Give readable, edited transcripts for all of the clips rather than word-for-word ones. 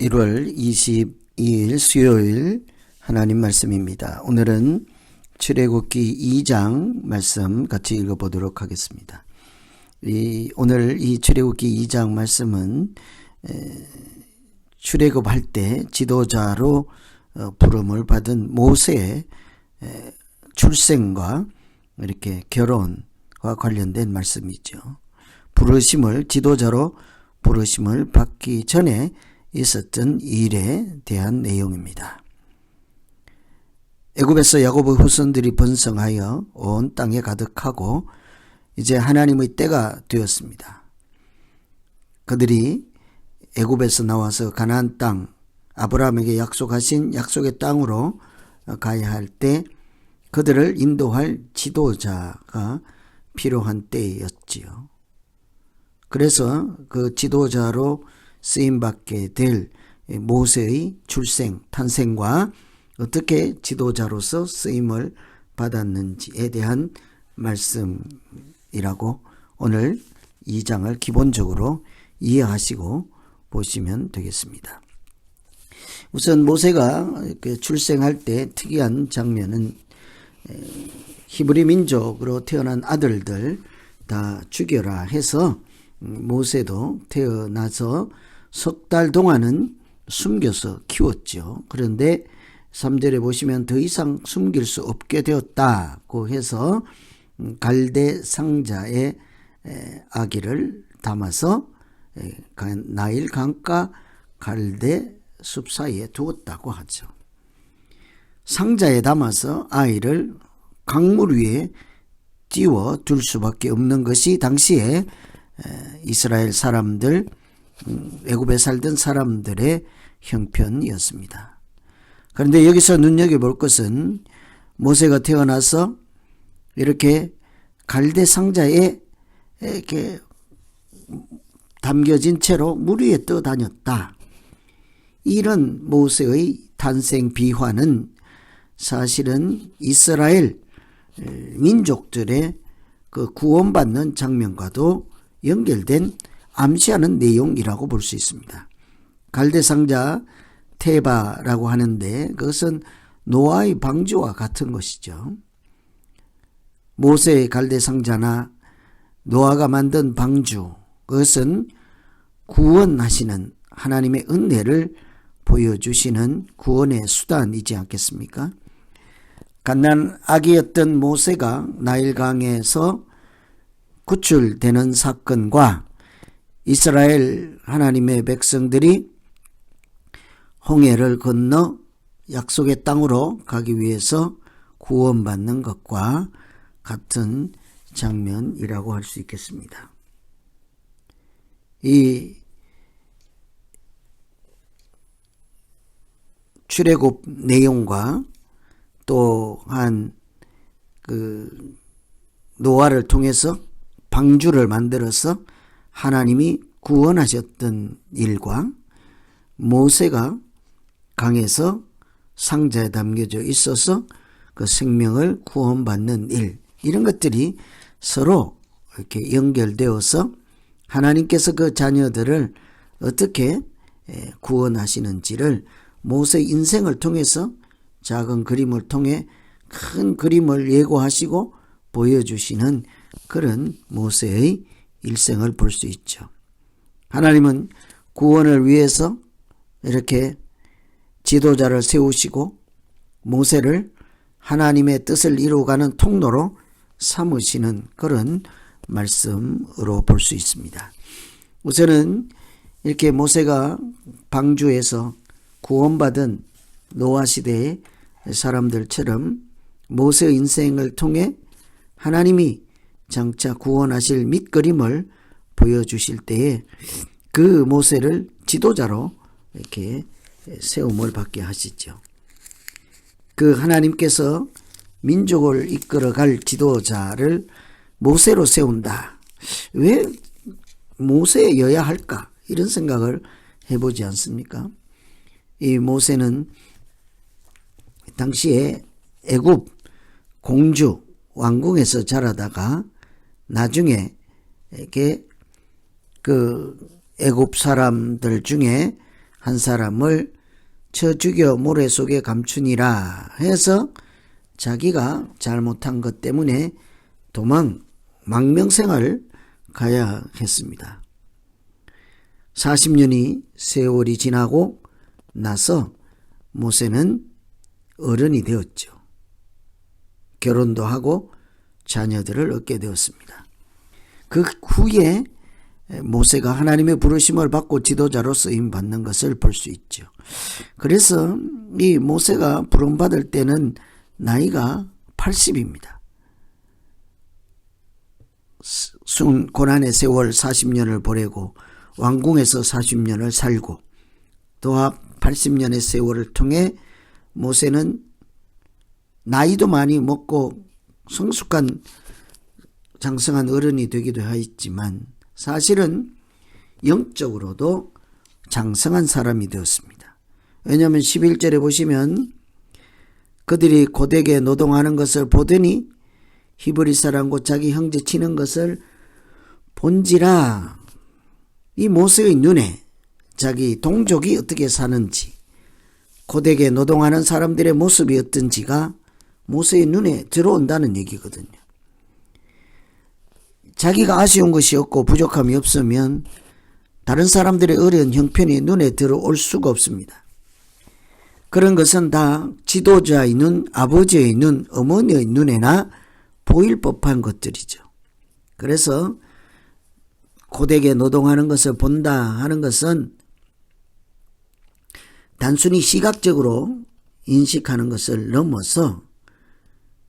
1월 22일 수요일 하나님 말씀입니다. 오늘은 출애굽기 2장 말씀 같이 읽어보도록 하겠습니다. 오늘 이 출애굽기 2장 말씀은 출애굽할 때 지도자로 부름을 받은 모세의 출생과 이렇게 결혼과 관련된 말씀이죠. 지도자로 부르심을 받기 전에 있었던 일에 대한 내용입니다. 애굽에서 야곱의 후손들이 번성하여 온 땅에 가득하고 이제 하나님의 때가 되었습니다. 그들이 애굽에서 나와서 가나안 땅, 아브라함에게 약속하신 약속의 땅으로 가야 할 때 그들을 인도할 지도자가 필요한 때였지요. 그래서 그 지도자로 쓰임받게 될 모세의 탄생과 어떻게 지도자로서 쓰임을 받았는지에 대한 말씀이라고 오늘 2장을 기본적으로 이해하시고 보시면 되겠습니다. 우선 모세가 출생할 때 특이한 장면은 히브리 민족으로 태어난 아들들 다 죽여라 해서 모세도 태어나서 석 달 동안은 숨겨서 키웠죠. 그런데 3절에 보시면 더 이상 숨길 수 없게 되었다고 해서 갈대 상자에 아기를 담아서 나일 강가 갈대 숲 사이에 두었다고 하죠. 상자에 담아서 아이를 강물 위에 띄워 둘 수밖에 없는 것이 당시에 이스라엘 사람들, 애굽에 살던 사람들의 형편이었습니다. 그런데 여기서 눈여겨볼 것은 모세가 태어나서 이렇게 갈대 상자에 이렇게 담겨진 채로 물 위에 떠다녔다. 이런 모세의 탄생 비화는 사실은 이스라엘 민족들의 그 구원받는 장면과도 연결된 암시하는 내용이라고 볼 수 있습니다. 갈대상자 테바라고 하는데 그것은 노아의 방주와 같은 것이죠. 모세의 갈대상자나 노아가 만든 방주, 그것은 구원하시는 하나님의 은혜를 보여주시는 구원의 수단이지 않겠습니까? 갓난 아기였던 모세가 나일강에서 구출되는 사건과 이스라엘 하나님의 백성들이 홍해를 건너 약속의 땅으로 가기 위해서 구원받는 것과 같은 장면이라고 할 수 있겠습니다. 이 출애굽 내용과 또한 노아를 통해서 방주를 만들어서 하나님이 구원하셨던 일과 모세가 강에서 상자에 담겨져 있어서 그 생명을 구원받는 일, 이런 것들이 서로 이렇게 연결되어서 하나님께서 그 자녀들을 어떻게 구원하시는지를 모세 인생을 통해서 작은 그림을 통해 큰 그림을 예고하시고 보여주시는 그런 모세의 일생을 볼 수 있죠. 하나님은 구원을 위해서 이렇게 지도자를 세우시고 모세를 하나님의 뜻을 이루어가는 통로로 삼으시는 그런 말씀으로 볼 수 있습니다. 우선은 이렇게 모세가 방주에서 구원받은 노아 시대의 사람들처럼 모세의 인생을 통해 하나님이 장차 구원하실 밑그림을 보여주실 때에 그 모세를 지도자로 이렇게 세움을 받게 하시죠. 그 하나님께서 민족을 이끌어갈 지도자를 모세로 세운다. 왜 모세여야 할까? 이런 생각을 해보지 않습니까? 이 모세는 당시에 애굽 공주 왕궁에서 자라다가 나중에 이렇게 그 애굽 사람들 중에 한 사람을 쳐 죽여 모래 속에 감추니라 해서 자기가 잘못한 것 때문에 망명생활을 가야 했습니다. 40년이 세월이 지나고 나서 모세는 어른이 되었죠. 결혼도 하고 자녀들을 얻게 되었습니다. 그 후에 모세가 하나님의 부르심을 받고 지도자로 쓰임 받는 것을 볼 수 있죠. 그래서 이 모세가 부름받을 때는 나이가 80입니다. 고난의 세월 40년을 보내고 왕궁에서 40년을 살고 또한 80년의 세월을 통해 모세는 나이도 많이 먹고 성숙한 장성한 어른이 되기도 하였지만 사실은 영적으로도 장성한 사람이 되었습니다. 왜냐하면 11절에 보시면 그들이 고되게 노동하는 것을 보더니 히브리 사람 곧 자기 형제 치는 것을 본지라. 이 모세의 눈에 자기 동족이 어떻게 사는지 고되게 노동하는 사람들의 모습이 어떤지가 모세의 눈에 들어온다는 얘기거든요. 자기가 아쉬운 것이 없고 부족함이 없으면 다른 사람들의 어려운 형편이 눈에 들어올 수가 없습니다. 그런 것은 다 지도자의 눈, 아버지의 눈, 어머니의 눈에나 보일 법한 것들이죠. 그래서 고되게 노동하는 것을 본다 하는 것은 단순히 시각적으로 인식하는 것을 넘어서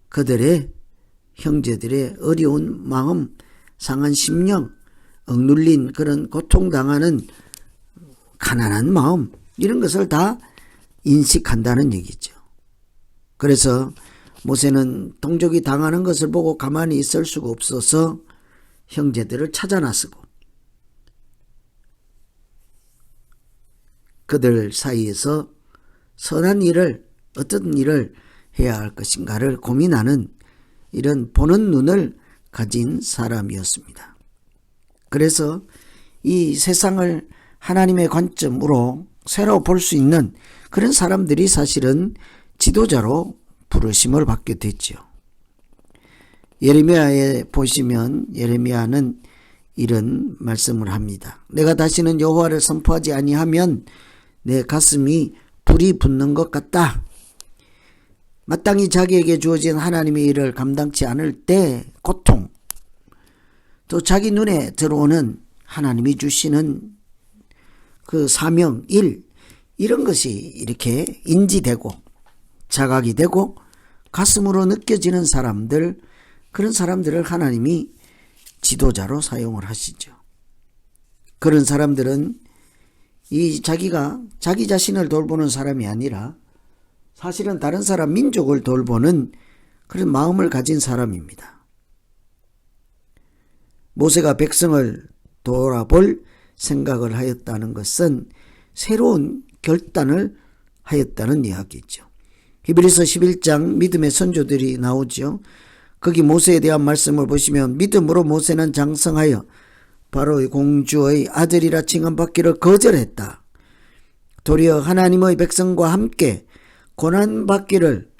그들의 형제들의 어려운 마음, 상한 심령, 억눌린 그런 고통당하는 가난한 마음 이런 것을 다 인식한다는 얘기죠. 그래서 모세는 동족이 당하는 것을 보고 가만히 있을 수가 없어서 형제들을 찾아 나서고 그들 사이에서 선한 일을 어떤 일을 해야 할 것인가를 고민하는 이런 보는 눈을 가진 사람이었습니다. 그래서 이 세상을 하나님의 관점으로 새로 볼 수 있는 그런 사람들이 사실은 지도자로 부르심을 받게 됐죠. 예레미야에 보시면 예레미야는 이런 말씀을 합니다. 내가 다시는 여호와를 선포하지 아니하면 내 가슴이 불이 붙는 것 같다. 마땅히 자기에게 주어진 하나님의 일을 감당치 않을 때 고통, 또 자기 눈에 들어오는 하나님이 주시는 그 사명, 일 이런 것이 이렇게 인지되고 자각이 되고 가슴으로 느껴지는 사람들, 그런 사람들을 하나님이 지도자로 사용을 하시죠. 그런 사람들은 자기가 자기 자신을 돌보는 사람이 아니라 사실은 다른 사람 민족을 돌보는 그런 마음을 가진 사람입니다. 모세가 백성을 돌아볼 생각을 하였다는 것은 새로운 결단을 하였다는 이야기죠. 히브리서 11장 믿음의 선조들이 나오죠. 거기 모세에 대한 말씀을 보시면 믿음으로 모세는 장성하여 바로의 공주의 아들이라 칭함받기를 거절했다. 도리어 하나님의 백성과 함께 고난받기를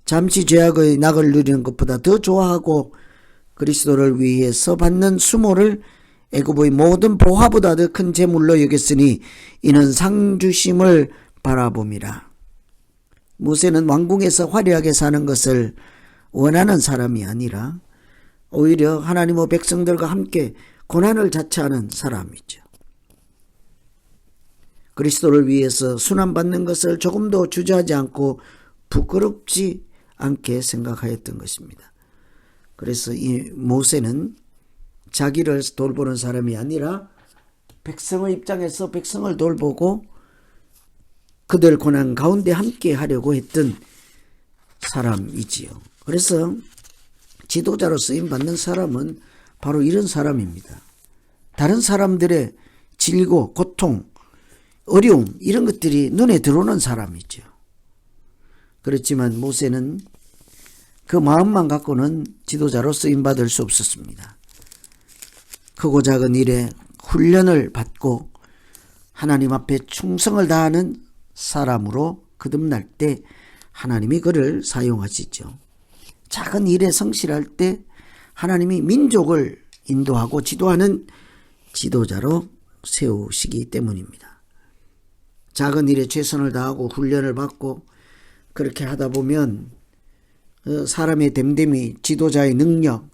잠시 죄악의 낙을 누리는 것보다 더 좋아하고 그리스도를 위해서 받는 수모를 애굽의 모든 보화보다 더 큰 재물로 여겼으니 이는 상주심을 바라봄이라. 모세는 왕궁에서 화려하게 사는 것을 원하는 사람이 아니라 오히려 하나님의 백성들과 함께 고난을 자처하는 사람이죠. 그리스도를 위해서 순환받는 것을 조금도 주저하지 않고 부끄럽지 않게 생각하였던 것입니다. 그래서 이 모세는 자기를 돌보는 사람이 아니라 백성의 입장에서 백성을 돌보고 그들 고난 가운데 함께 하려고 했던 사람이지요. 그래서 지도자로 쓰임받는 사람은 바로 이런 사람입니다. 다른 사람들의 질고 고통, 어려움 이런 것들이 눈에 들어오는 사람이죠. 그렇지만 모세는 그 마음만 갖고는 지도자로 쓰임받을 수 없었습니다. 크고 작은 일에 훈련을 받고 하나님 앞에 충성을 다하는 사람으로 거듭날 때 하나님이 그를 사용하시죠. 작은 일에 성실할 때 하나님이 민족을 인도하고 지도하는 지도자로 세우시기 때문입니다. 작은 일에 최선을 다하고 훈련을 받고 그렇게 하다 보면 사람의 됨됨이, 지도자의 능력,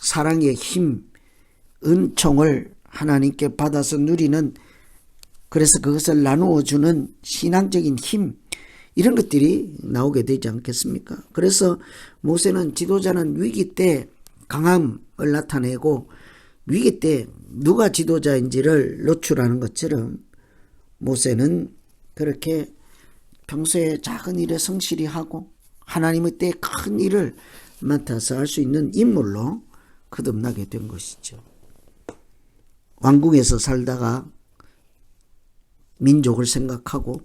사랑의 힘, 은총을 하나님께 받아서 누리는, 그래서 그것을 나누어 주는 신앙적인 힘, 이런 것들이 나오게 되지 않겠습니까? 그래서 모세는 지도자는 위기 때 강함을 나타내고 위기 때 누가 지도자인지를 노출하는 것처럼 모세는 그렇게 평소에 작은 일에 성실히 하고 하나님의 때에 큰 일을 맡아서 할 수 있는 인물로 거듭나게 된 것이죠. 왕궁에서 살다가 민족을 생각하고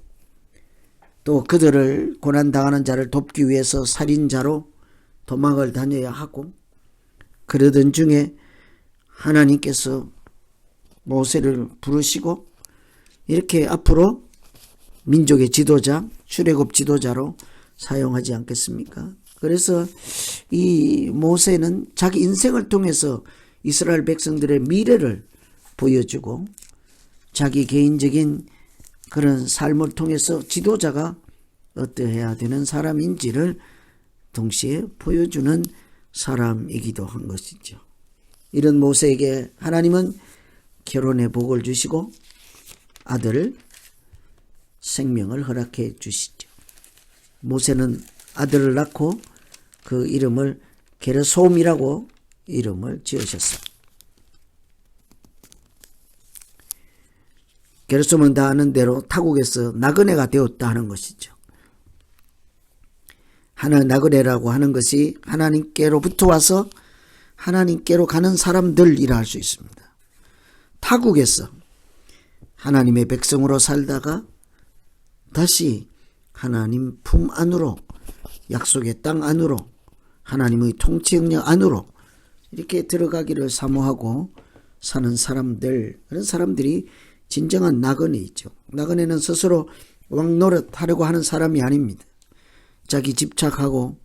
또 그들을 고난당하는 자를 돕기 위해서 살인자로 도망을 다녀야 하고, 그러던 중에 하나님께서 모세를 부르시고 이렇게 앞으로 민족의 지도자, 출애굽 지도자로 사용하지 않겠습니까? 그래서 이 모세는 자기 인생을 통해서 이스라엘 백성들의 미래를 보여주고 자기 개인적인 그런 삶을 통해서 지도자가 어떠해야 되는 사람인지를 동시에 보여주는 사람이기도 한 것이죠. 이런 모세에게 하나님은 결혼의 복을 주시고 아들 생명을 허락해 주시죠. 모세는 아들을 낳고 그 이름을 게르솜이라고 이름을 지으셨습니다. 게르솜은 다 아는 대로 타국에서 나그네가 되었다 하는 것이죠. 나그네라고 하는 것이 하나님께로부터 와서 하나님께로 가는 사람들이라 할 수 있습니다. 타국에서 하나님의 백성으로 살다가 다시 하나님 품 안으로, 약속의 땅 안으로, 하나님의 통치 영역 안으로 이렇게 들어가기를 사모하고 사는 사람들, 그런 사람들이 진정한 나그네이죠. 나그네는 스스로 왕 노릇하려고 하는 사람이 아닙니다. 자기 집착하고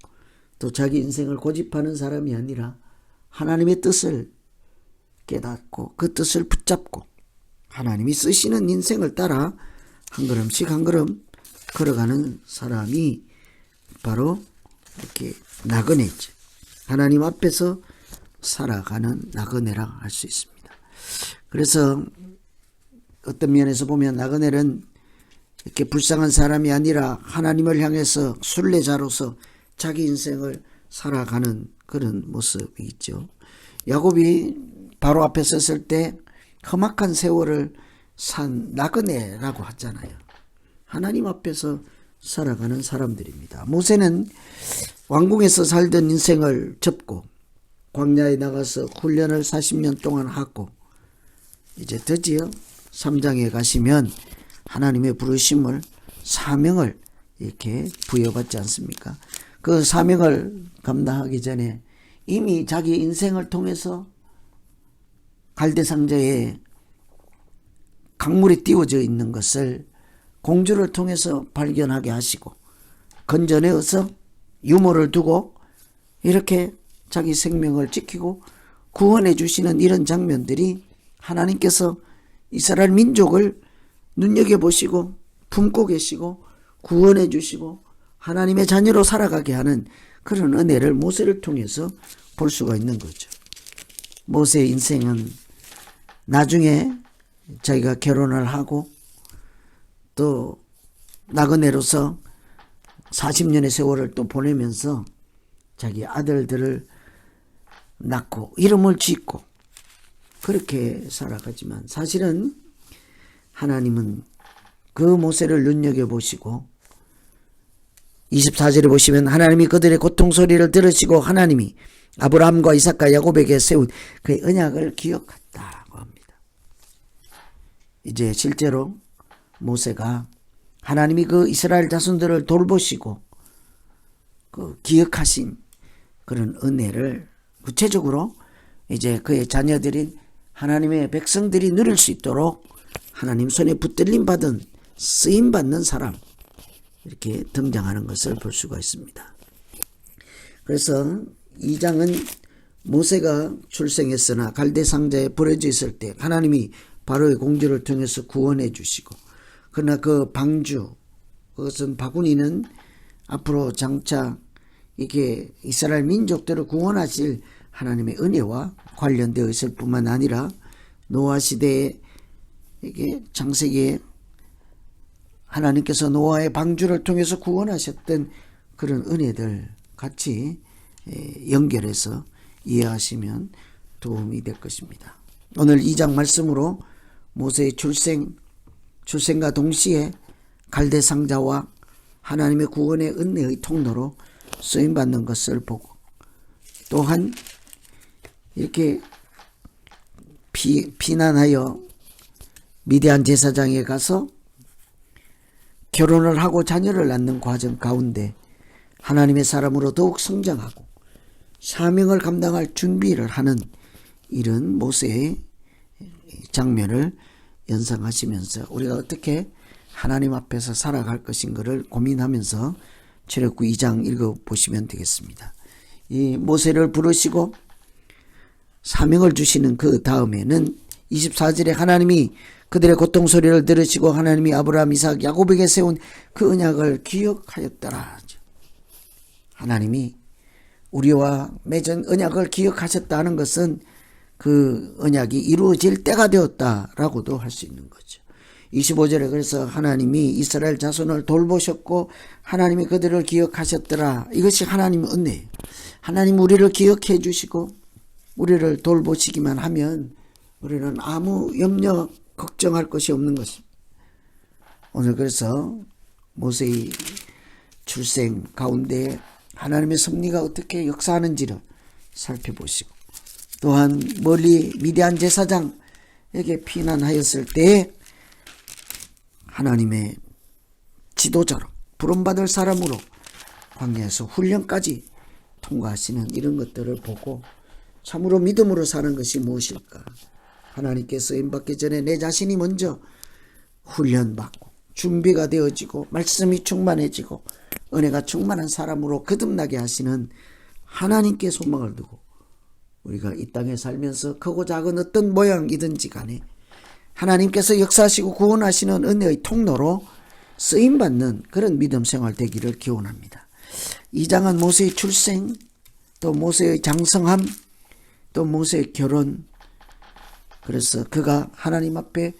또 자기 인생을 고집하는 사람이 아니라 하나님의 뜻을 깨닫고 그 뜻을 붙잡고 하나님이 쓰시는 인생을 따라 한 걸음씩 한 걸음 걸어가는 사람이 바로 이렇게 나그네죠. 하나님 앞에서 살아가는 나그네라 할 수 있습니다. 그래서 어떤 면에서 보면 나그네는 이렇게 불쌍한 사람이 아니라 하나님을 향해서 순례자로서 자기 인생을 살아가는 그런 모습이 있죠. 야곱이 바로 앞에 섰을 때 험악한 세월을 산 나그네라고 하잖아요. 하나님 앞에서 살아가는 사람들입니다. 모세는 왕궁에서 살던 인생을 접고 광야에 나가서 훈련을 40년 동안 하고 이제 드디어 3장에 가시면 하나님의 부르심을, 사명을 이렇게 부여받지 않습니까? 그 사명을 감당하기 전에 이미 자기 인생을 통해서 갈대상자에 강물이 띄워져 있는 것을 공주를 통해서 발견하게 하시고 건져내어서 유모를 두고 이렇게 자기 생명을 지키고 구원해 주시는 이런 장면들이 하나님께서 이스라엘 민족을 눈여겨보시고 품고 계시고 구원해 주시고 하나님의 자녀로 살아가게 하는 그런 은혜를 모세를 통해서 볼 수가 있는 거죠. 모세의 인생은 나중에 자기가 결혼을 하고 또 나그네로서 40년의 세월을 또 보내면서 자기 아들들을 낳고 이름을 짓고 그렇게 살아가지만 사실은 하나님은 그 모세를 눈여겨보시고 24절에 보시면 하나님이 그들의 고통 소리를 들으시고 하나님이 아브라함과 이삭과 야곱에게 세운 그의 언약을 기억했다고 합니다. 이제 실제로 모세가 하나님이 그 이스라엘 자손들을 돌보시고 그 기억하신 그런 은혜를 구체적으로 이제 그의 자녀들인 하나님의 백성들이 누릴 수 있도록 하나님 손에 붙들림 받은 쓰임 받는 사람 이렇게 등장하는 것을 볼 수가 있습니다. 그래서 2장은 모세가 출생했으나 갈대 상자에 버려져 있을 때 하나님이 바로의 공주를 통해서 구원해 주시고, 그러나 그 방주, 그것은 바구니는 앞으로 장차 이게 이스라엘 민족들을 구원하실 하나님의 은혜와 관련되어 있을 뿐만 아니라 노아 시대에 이게 창세기에 하나님께서 노아의 방주를 통해서 구원하셨던 그런 은혜들 같이 연결해서 이해하시면 도움이 될 것입니다. 오늘 2장 말씀으로 모세의 출생과 동시에 갈대 상자와 하나님의 구원의 은혜의 통로로 쓰임받는 것을 보고, 또한 이렇게 피난하여 미디안 제사장에 가서 결혼을 하고 자녀를 낳는 과정 가운데 하나님의 사람으로 더욱 성장하고 사명을 감당할 준비를 하는 이런 모세의 장면을 연상하시면서 우리가 어떻게 하나님 앞에서 살아갈 것인가를 고민하면서 출애굽기 2장 읽어보시면 되겠습니다. 이 모세를 부르시고 사명을 주시는 그 다음에는 24절에 하나님이 그들의 고통 소리를 들으시고 하나님이 아브라함, 이삭, 야곱에게 세운 그 언약을 기억하였더라. 하나님이 우리와 맺은 언약을 기억하셨다는 것은 그 언약이 이루어질 때가 되었다라고도 할 수 있는 거죠. 25절에 그래서 하나님이 이스라엘 자손을 돌보셨고 하나님이 그들을 기억하셨더라. 이것이 하나님의 은혜예요. 하나님 우리를 기억해 주시고 우리를 돌보시기만 하면 우리는 아무 염려 걱정할 것이 없는 것입니다. 오늘 그래서 모세의 출생 가운데 하나님의 섭리가 어떻게 역사하는지를 살펴보시고, 또한 멀리 미디안 제사장에게 피난하였을 때 하나님의 지도자로 부름받을 사람으로 광야에서 훈련까지 통과하시는 이런 것들을 보고 참으로 믿음으로 사는 것이 무엇일까? 하나님께 쓰임받기 전에 내 자신이 먼저 훈련받고 준비가 되어지고 말씀이 충만해지고 은혜가 충만한 사람으로 거듭나게 하시는 하나님께 소망을 두고 우리가 이 땅에 살면서 크고 작은 어떤 모양이든지 간에 하나님께서 역사하시고 구원하시는 은혜의 통로로 쓰임받는 그런 믿음 생활 되기를 기원합니다. 2장은 모세의 출생, 또 모세의 장성함, 또 모세의 결혼, 그래서 그가 하나님 앞에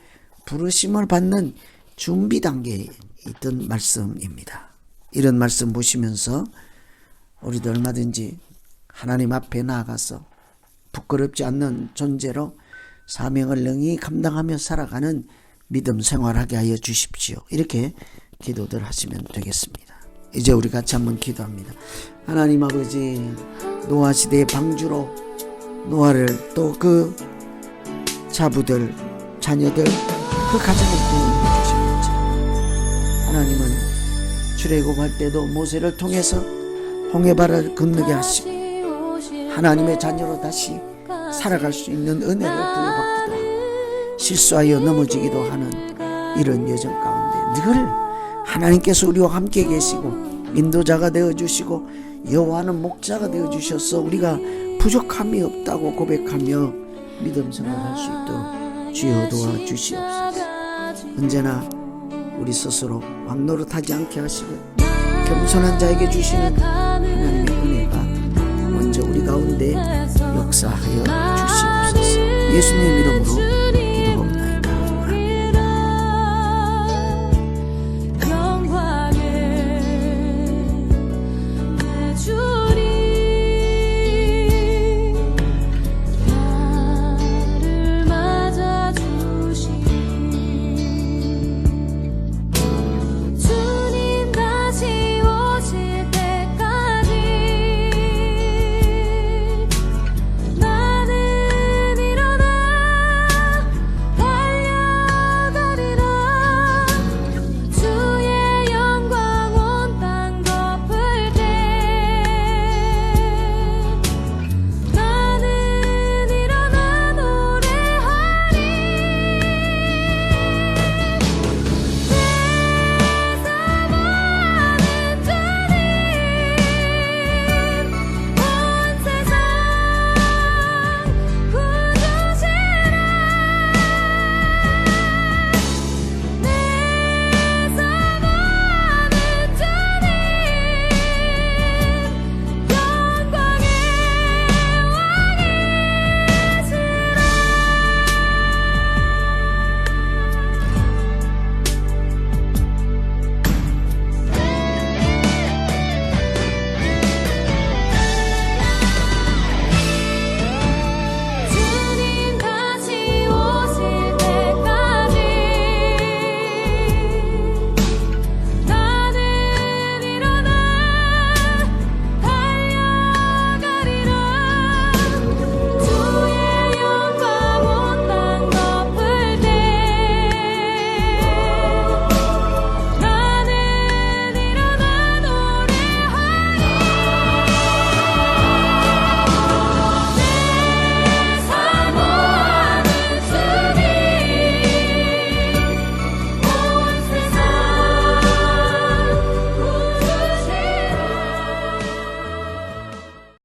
부르심을 받는 준비 단계에 있던 말씀입니다. 이런 말씀 보시면서 우리도 얼마든지 하나님 앞에 나아가서 부끄럽지 않는 존재로 사명을 능히 감당하며 살아가는 믿음 생활하게 하여 주십시오. 이렇게 기도들 하시면 되겠습니다. 이제 우리 같이 한번 기도합니다. 하나님 아버지, 노아 시대의 방주로 노아를 또 그 자부들, 자녀들, 그 가정을 구원해 주시겠죠. 하나님은 출애굽할 때도 모세를 통해서 홍해바다를 건너게 하시고 하나님의 자녀로 다시 살아갈 수 있는 은혜를 부여받기도 하고 실수하여 넘어지기도 하는 이런 여정 가운데 늘 하나님께서 우리와 함께 계시고 인도자가 되어주시고 여호와는 목자가 되어주셔서 우리가 부족함이 없다고 고백하며 믿음 생활할 수 있도록 주여 도와주시옵소서. 언제나 우리 스스로 왕노릇하지 않게 하시고 겸손한 자에게 주시는 하나님의 은혜가 먼저 우리 가운데 역사하여 주시옵소서. 예수님의 이름으로